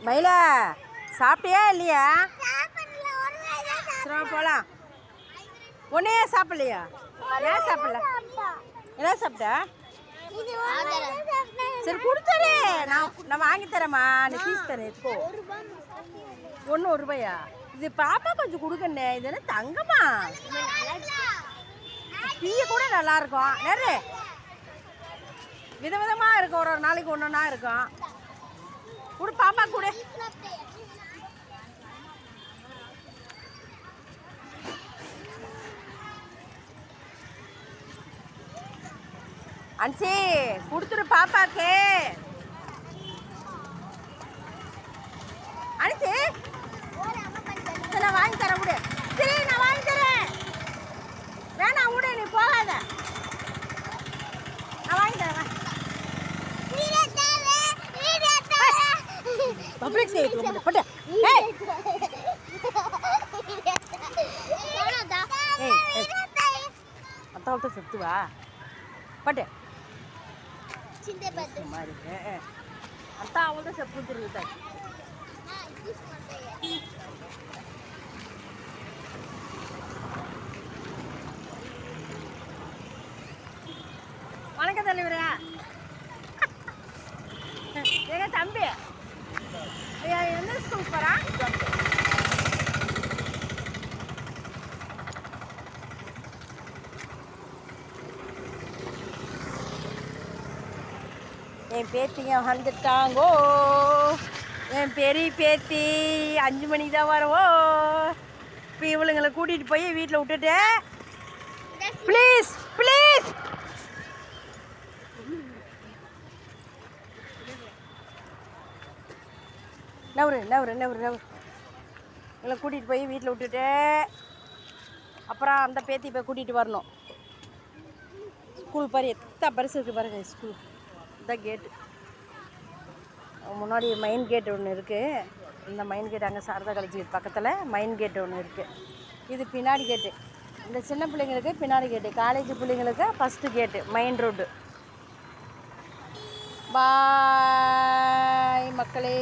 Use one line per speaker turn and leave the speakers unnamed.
மயிலா சாப்பிட்டியா இல்லையா? சரி போகலாம். ஒன்றே சாப்பிட்லையா? ஏன் சாப்பிடல? என்ன சாப்பிட்டா? சரி கொடுத்துரு, நான் வாங்கி தரேம்மா. நீ ஃபீஸ் தரேன் எடுத்துக்கோ. ஒன்று ரூபாயா? இது பாப்பா கொஞ்சம் கொடுக்கண்ணே. இது என்ன தங்கம்மா? டீயை கூட நல்லாயிருக்கும். நேரு விதவிதமாக இருக்கும். ஒரு நாளைக்கு ஒன்று ஒன்றா இருக்கும். கொடு பாப்பா கொடு. அன்சி கொடுத்துரு பாப்பாக்கு. அனுச்சி சரி நான் வாங்கி தரேன் விடு. சரி நான் வாங்கி தரேன். வேணாம் விடு, நீ போகாத. நான் வாங்கி தரேன். பப்ளிக் சேவிங் போட்டு அத்தாவட்ட செத்துவா பட்டு மாதிரி அத்தா அவள்கிட்ட செப்பு திருவிட்டா. வணக்கம் தலைவரா. எங்க தம்பி எந்த ஸ்கூலுக்கு போகிறான்? என் பேத்திங்க வந்துட்டாங்கோ. என் பெரிய பேத்தி 5 மணிக்கு தான் வரவோ. இப்போ இவளுங்களை கூட்டிகிட்டு போய் வீட்டில் விட்டுட்டு ப்ளீஸ் ப்ளீஸ் நவரு நவரு நவரு நவரு இவங்களை கூட்டிகிட்டு போய் வீட்டில் விட்டுட்டு அப்புறம் அந்த பேத்தி போய் கூட்டிகிட்டு வரணும். ஸ்கூல் பாரு, எத்தனை பரிசு இருக்குது பாருங்க. ஸ்கூல் இதான் கேட்டு. முன்னாடி மெயின் கேட் ஒன்று இருக்குது. இந்த மெயின் கேட் அங்கே சாரதா காலேஜ் பக்கத்தில் மெயின் கேட் ஒன்று இருக்குது. இது பின்னாடி கேட்டு. இந்த சின்ன பிள்ளைங்களுக்கு பின்னாடி கேட்டு. காலேஜ் பிள்ளைங்களுக்கு ஃபஸ்ட்டு கேட்டு மெயின் ரோடு. பாய் மக்களே.